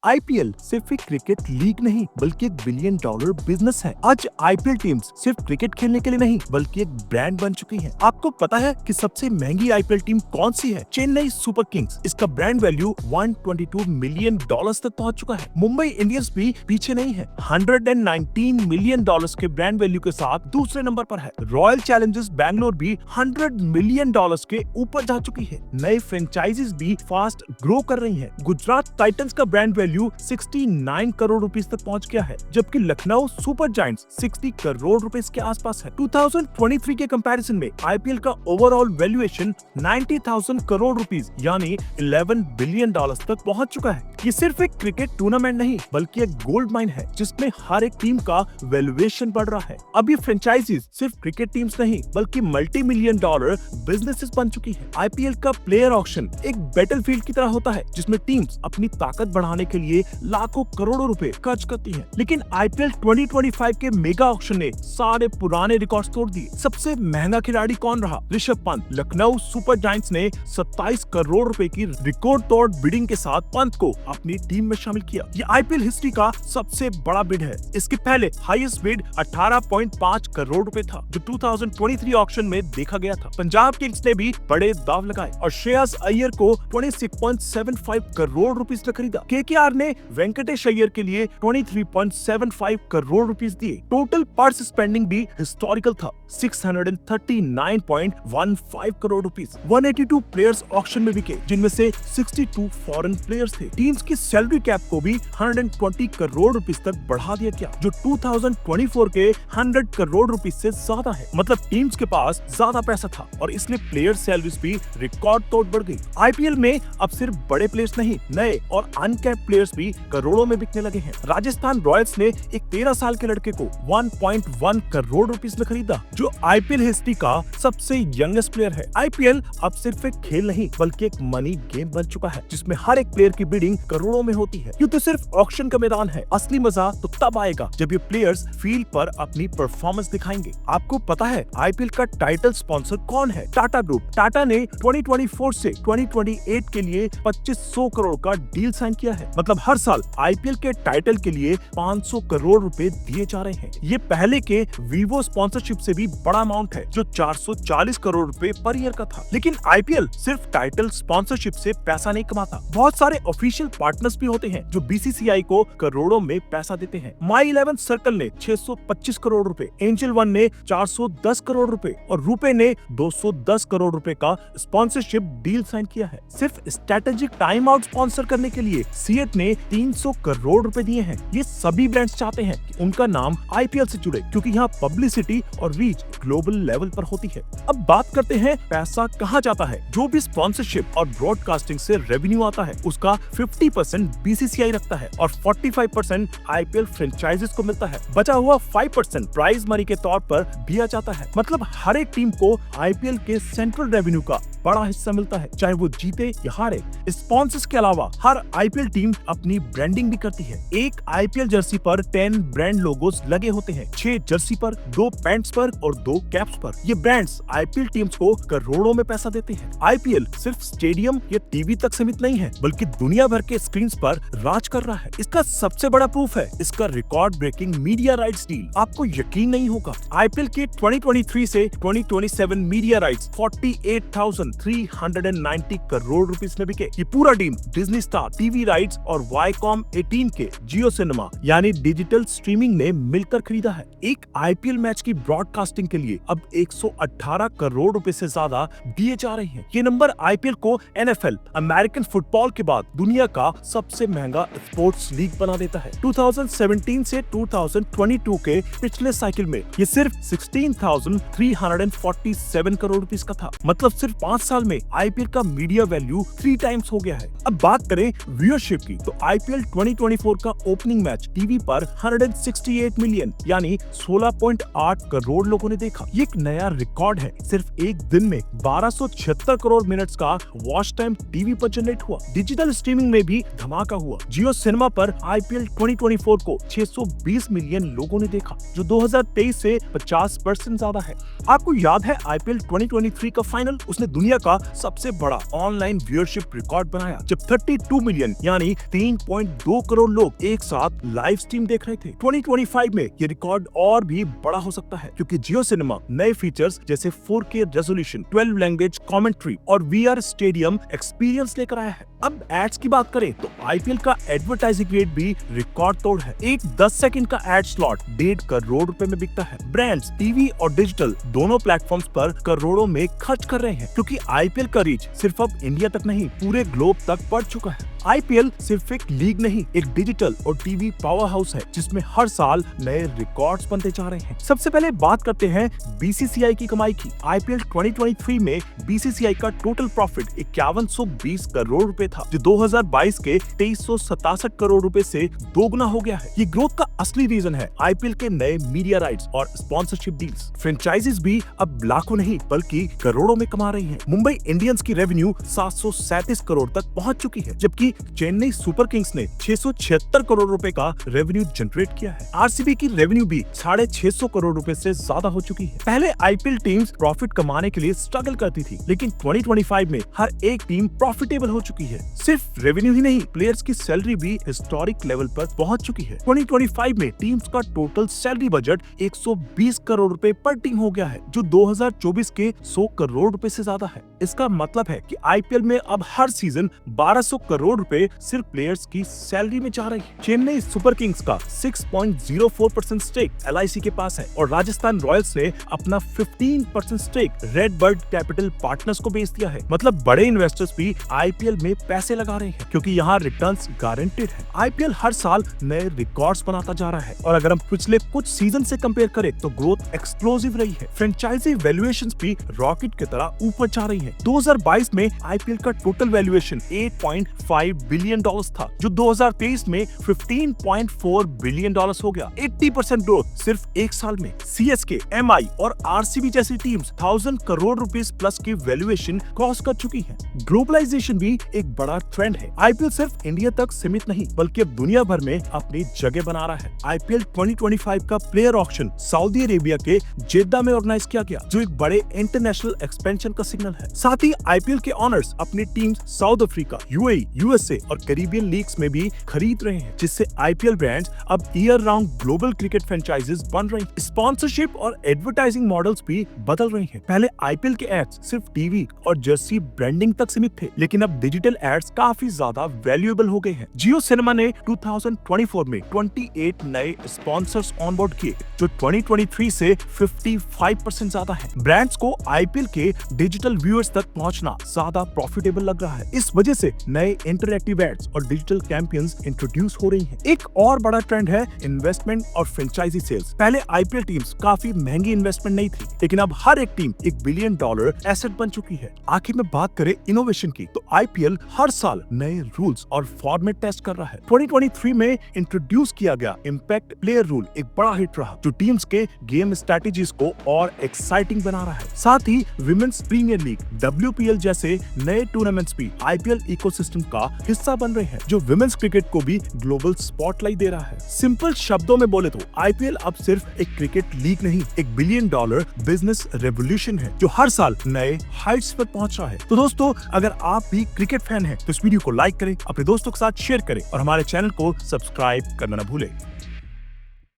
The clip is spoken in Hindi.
आईपीएल सिर्फ एक क्रिकेट लीग नहीं बल्कि एक बिलियन डॉलर बिजनेस है। आज आईपीएल टीम्स सिर्फ क्रिकेट खेलने के लिए नहीं बल्कि एक ब्रांड बन चुकी हैं। आपको पता है कि सबसे महंगी आईपीएल टीम कौन सी है? Chennai super Kings. इसका ब्रांड वैल्यू 122 मिलियन डॉलर्स तक पहुंच चुका है। मुंबई इंडियंस भी पीछे नहीं है, 119 मिलियन डॉलर्स के ब्रांड वैल्यू के साथ दूसरे नंबर पर है। रॉयल चैलेंजर्स बैंगलोर भी 100 मिलियन डॉलर्स के ऊपर जा चुकी है। नए फ्रेंचाइजीज भी फास्ट ग्रो कर रही है। गुजरात टाइटंस का ब्रांड वैल्यू 69 करोड़ रुपीस तक पहुंच गया है, जबकि Lucknow super giants 60 crore rupees के आसपास है। 2023 के कंपैरिजन में आईपीएल का ओवरऑल वैल्यूएशन 90,000 करोड़ रुपीस यानी 11 बिलियन डॉलर्स तक पहुंच चुका है। ये सिर्फ एक क्रिकेट टूर्नामेंट नहीं बल्कि एक गोल्ड माइन है जिसमें हर एक टीम का वैल्यूएशन बढ़ रहा है। अब ये फ्रेंचाइजीज सिर्फ क्रिकेट टीम्स नहीं बल्कि मल्टी मिलियन डॉलर बिजनेसेस बन चुकी है। आईपीएल का प्लेयर ऑक्शन एक बैटलफील्ड की तरह होता है जिसमें टीम्स अपनी ताकत बढ़ाने के लिए लाखों करोड़ों रुपए खर्च करती हैं। लेकिन आईपीएल 2025 के मेगा ऑक्शन ने सारे पुराने रिकॉर्ड्स तोड़ दिए। सबसे महंगा खिलाड़ी कौन रहा? ऋषभ पंत। लखनऊ सुपर जायंट्स ने 27 करोड़ रुपए की रिकॉर्ड तोड़ बिडिंग के साथ पंत को अपनी टीम में शामिल किया। ये आईपीएल हिस्ट्री का सबसे बड़ा बिड है। इसके पहले हाईएस्ट बिड 18.5 करोड़ रुपए था जो 2023 ऑक्शन में देखा गया था। पंजाब किंग्स ने भी बड़े दाव लगाए और श्रेयस अय्यर को 26.75 करोड़ रुपीस में खरीदा। केकेआर ने वेंकटेश अय्यर के लिए 23.75 करोड़ रुपीस दिए। टोटल पर्स स्पेंडिंग भी हिस्टोरिकल था, 639.15 करोड़ रुपीस। 182 प्लेयर्स ऑक्शन में बिके जिनमें से 62 फॉरेन प्लेयर्स थे। टीम्स की सैलरी कैप को भी 120 करोड़ रुपीस तक बढ़ा दिया गया जो 2024 के 100 करोड़ रुपीस से ज्यादा है। मतलब टीम्स के पास ज्यादा पैसा था और इसलिए प्लेयर सैलरीज भी रिकॉर्ड तोड़ बढ़ गई। आईपीएल में अब सिर्फ बड़े प्लेयर्स नहीं, नए और अनकैप्ड प्लेयर्स भी करोड़ों में बिकने लगे हैं। राजस्थान रॉयल्स ने एक 13 साल के लड़के को 1.1 करोड़ रुपीस में खरीदा जो आईपीएल हिस्ट्री का सबसे यंगेस्ट प्लेयर है। आईपीएल अब सिर्फ एक खेल नहीं बल्कि एक मनी गेम बन चुका है जिसमें हर एक प्लेयर की बिडिंग करोड़ों में होती है। ये तो सिर्फ ऑक्शन का मैदान है, असली मजा तो तब आएगा जब ये प्लेयर्स फील्ड पर अपनी परफॉर्मेंस दिखाएंगे। आपको पता है आईपीएल का टाइटल स्पॉन्सर कौन है? टाटा ग्रुप। टाटा ने 2024 से 2028 के लिए 2500 करोड़ का डील साइन किया है। मतलब हर साल आईपीएल के टाइटल के लिए 500 करोड़ रुपए दिए जा रहे हैं। ये पहले के वीवो स्पॉन्सरशिप से भी बड़ा अमाउंट है जो 440 करोड़ रुपए पर ईयर का था। लेकिन आईपीएल सिर्फ टाइटल स्पॉन्सरशिप से पैसा नहीं कमाता। बहुत सारे ऑफिशियल पार्टनर्स भी होते हैं जो बीसीसीआई को करोड़ों में पैसा देते हैं। माई 11 सर्कल ने 625 करोड़ रुपए, एंजल वन ने 410 करोड़ रुपए और रुपए ने 210 करोड़ रुपए का स्पॉन्सरशिप डील साइन किया है। सिर्फ स्ट्रेटेजिक टाइम आउट स्पॉन्सर करने के लिए सीएट ने 300 करोड़ रुपए दिए हैं। ये सभी ब्रांड्स चाहते हैं कि उनका नाम आईपीएल से जुड़े क्योंकि यहाँ पब्लिसिटी और रीच ग्लोबल लेवल पर होती है। अब बात करते हैं पैसा कहाँ जाता है। जो भी स्पॉन्सरशिप और ब्रॉडकास्टिंग से रेवेन्यू आता है उसका 50% बीसीसीआई रखता है और 45% आईपीएल फ्रेंचाइजीज को मिलता है। बचा हुआ 5% प्राइज मनी के तौर पर दिया जाता है। मतलब हर एक टीम को आईपीएल के सेंट्रल रेवेन्यू का बड़ा हिस्सा मिलता है चाहे वो जीते या हारे। स्पॉन्सर्स के अलावा हर आईपीएल टीम अपनी ब्रांडिंग भी करती है। एक आईपीएल जर्सी पर 10 ब्रांड लोगोस लगे होते हैं, 6 जर्सी पर, 2 पैंट्स पर और 2 कैप्स पर। ये ब्रांड्स आईपीएल टीम्स को करोड़ों में पैसा देते हैं। आईपीएल सिर्फ स्टेडियम या टीवी तक सीमित नहीं है बल्कि दुनिया भर के स्क्रीन पर राज कर रहा है। इसका सबसे बड़ा प्रूफ है इसका record breaking media rights deal. आपको यकीन नहीं होगा आईपीएल के 2023 से 2027 मीडिया राइट्स 48,390 करोड़ रुपीस में बिके। ये पूरा deal Disney star, TV rights और वाईकॉम 18 के जियो सिनेमा यानी डिजिटल स्ट्रीमिंग ने मिलकर खरीदा है। एक आईपीएल मैच की ब्रॉडकास्टिंग के लिए अब 118 करोड़ रुपए से ज्यादा दिए जा रहे हैं। ये नंबर आईपीएल को एनएफएल, अमेरिकन फुटबॉल के बाद दुनिया का सबसे महंगा स्पोर्ट्स लीग बना देता है। 2017 से 2022 के पिछले साइकिल में ये सिर्फ 16,347 करोड़ रुपीस का था। मतलब सिर्फ 5 साल में आईपीएल का मीडिया वैल्यू 3 टाइम्स हो गया है। अब बात करें व्यूअरशिप की तो आईपीएल 2024 का ओपनिंग मैच टीवी पर 168 मिलियन यानी 16.8 करोड़ लोगों ने देखा। ये एक नया रिकॉर्ड है। सिर्फ एक दिन में 1276 करोड़ मिनट्स का वॉच टाइम टीवी पर जनरेट हुआ। डिजिटल स्ट्रीमिंग में भी धमाका हुआ। जियो सिनेमा पर आईपीएल 2024 को 620 मिलियन लोगों ने देखा जो 2023 से 50% ज्यादा है। आपको याद है आईपीएल 2023 का फाइनल? उसने दुनिया का सबसे बड़ा ऑनलाइन व्यूअरशिप रिकॉर्ड बनाया जब 32 मिलियन यानी 3.2 करोड़ लोग एक साथ लाइव स्ट्रीम देख रहे थे। 2025 में ये रिकॉर्ड और भी बड़ा हो सकता है क्योंकि जियो सिनेमा नए फीचर्स जैसे 4K रेजोल्यूशन, 12 लैंग्वेज कमेंट्री और VR स्टेडियम एक्सपीरियंस लेकर आया है। अब एड्स की बात करें तो IPL का एडवर्टाइजिंग रेट भी रिकॉर्ड तोड़ है। एक 10 सेकंड का एड स्लॉट 1.5 करोड़ रुपए में बिकता है। ब्रांड्स टीवी और डिजिटल दोनों प्लेटफॉर्म्स पर करोड़ों में खर्च कर रहे हैं क्योंकि IPL का रीच सिर्फ अब इंडिया तक नहीं पूरे ग्लोब तक बढ़ चुका है। IPL सिर्फ एक लीग नहीं, एक डिजिटल और टीवी पावर हाउस है जिसमें हर साल नए रिकॉर्ड्स बनते जा रहे हैं। सबसे पहले बात करते हैं BCCI की कमाई की। IPL 2023 में BCCI का टोटल प्रॉफिट 5120 करोड़ रुपए था, जो 2022 के 2367 करोड़ रुपए से दोगुना हो गया है। ये ग्रोथ का असली रीजन है IPL के नए मीडिया राइट्स और स्पॉन्सरशिप डील्स। फ्रेंचाइजीज भी अब लाखों नहीं बल्कि करोड़ों में कमा रही हैं। मुंबई इंडियंस की रेवेन्यू 737 करोड़ तक पहुंच चुकी है, जबकि चेन्नई सुपर किंग्स ने 676 करोड़ रुपए का रेवेन्यू जनरेट किया है। RCB की रेवेन्यू भी 650 करोड़ रुपए से ज्यादा हो चुकी है। पहले IPL टीम्स प्रॉफिट कमाने के लिए स्ट्रगल करती थी, लेकिन 2025 में हर एक टीम प्रॉफिटेबल हो चुकी है। सिर्फ रेवेन्यू ही नहीं, प्लेयर्स की सैलरी भी हिस्टोरिक लेवल पर पहुंच चुकी है। 2025 में टीम्स का टोटल सैलरी बजट 120 करोड़ रुपए पर टीम हो गया है, जो 2024 के 100 करोड़ रुपए से ज्यादा है। इसका मतलब है कि IPL में अब हर सीजन 1200 करोड़ रुपए सिर्फ प्लेयर्स की सैलरी में जा रही है। चेन्नई सुपर किंग्स का 6.04% स्टेक LIC के पास है और राजस्थान रॉयल्स ने अपना 15% stake Red Bird Capital Partners को बेच दिया है। मतलब बड़े इन्वेस्टर्स भी IPL में पैसे लगा रहे हैं क्योंकि यहाँ रिटर्न्स गारंटेड है। IPL हर साल नए रिकॉर्ड्स बनाता जा रहा है और अगर हम पिछले कुछ सीजन से कंपेयर करें तो ग्रोथ एक्सप्लोसिव रही है। फ्रेंचाइजी वैल्यूएशंस भी रॉकेट की तरह ऊपर जा रही है। 2022 में IPL का टोटल वैल्यूएशन $8.5 बिलियन था, जो 2023 में $15.4 बिलियन हो गया। 80% ग्रोथ सिर्फ एक साल में। CSK, MI और RCB जैसी टीम्स 1000 करोड़ रुपीस प्लस की वैल्यूएशन क्रॉस कर चुकी हैं। ग्लोबलाइजेशन भी एक बड़ा ट्रेंड है। IPL सिर्फ इंडिया तक सीमित नहीं बल्कि अब दुनिया भर में अपनी जगह बना रहा है। IPL 2025 का प्लेयर ऑक्शन सऊदी अरेबिया के जेद्दा में ऑर्गेनाइज किया गया, जो एक बड़े इंटरनेशनल एक्सपेंशन का सिग्नल है। साथ ही IPL के ऑनर्स अपनी teams south Africa, UAE, USA और कैरिबियन लीग्स में भी खरीद रहे हैं, जिससे IPL ब्रांड्स अब year round global cricket franchises बन रही हैं। स्पॉन्सरशिप और एडवर्टाइजिंग मॉडल्स भी बदल रही हैं। पहले IPL के एड्स सिर्फ टीवी और जर्सी ब्रांडिंग तक सीमित थे, लेकिन अब डिजिटल एड्स काफी ज्यादा वैल्यूएबल हो गए हैं। जियो सिनेमा ने 2024 में 28 नए स्पॉन्सर्स ऑनबोर्ड किए, जो 2023 से 55% ज्यादा है। ब्रांड्स को IPL के डिजिटल व्यूअर्स तक पहुंचना ज्यादा प्रॉफिटेबल लग रहा है। इस वजह से नए इंटरैक्टिव एड्स और डिजिटल कैंपेन्स इंट्रोड्यूस हो रही हैं। एक और बड़ा ट्रेंड है इन्वेस्टमेंट और फ्रेंचाइजी सेल्स। पहले IPL टीम्स काफी महंगी इन्वेस्टमेंट नहीं थी, लेकिन अब हर एक टीम $1 बिलियन एसेट बन चुकी है। आखिर में बात करें इनोवेशन की, तो IPL हर साल नए रूल्स और फॉर्मेट टेस्ट कर रहा है। 2023 में इंट्रोड्यूस किया गया इम्पैक्ट प्लेयर रूल एक बड़ा हिट रहा, जो टीम्स के गेम स्ट्रेटेजीज को और एक्साइटिंग बना रहा है। साथ ही विमेंस प्रीमियर लीग, WPL जैसे नए टूर्नामेंट्स भी IPL इकोसिस्टम का हिस्सा बन रहे हैं, जो विमेंस क्रिकेट को भी ग्लोबल स्पॉटलाइट दे रहा है। सिंपल शब्दों में बोले तो IPL अब सिर्फ एक क्रिकेट लीग नहीं, $1 बिलियन बिजनेस रेवोल्यूशन है, जो हर साल नए हाइट्स पर पहुंच रहा है। तो दोस्तों, अगर आप भी क्रिकेट फैन हैं तो इस वीडियो को लाइक करें, अपने दोस्तों के साथ शेयर करें और हमारे चैनल को सब्सक्राइब करना न भूलें।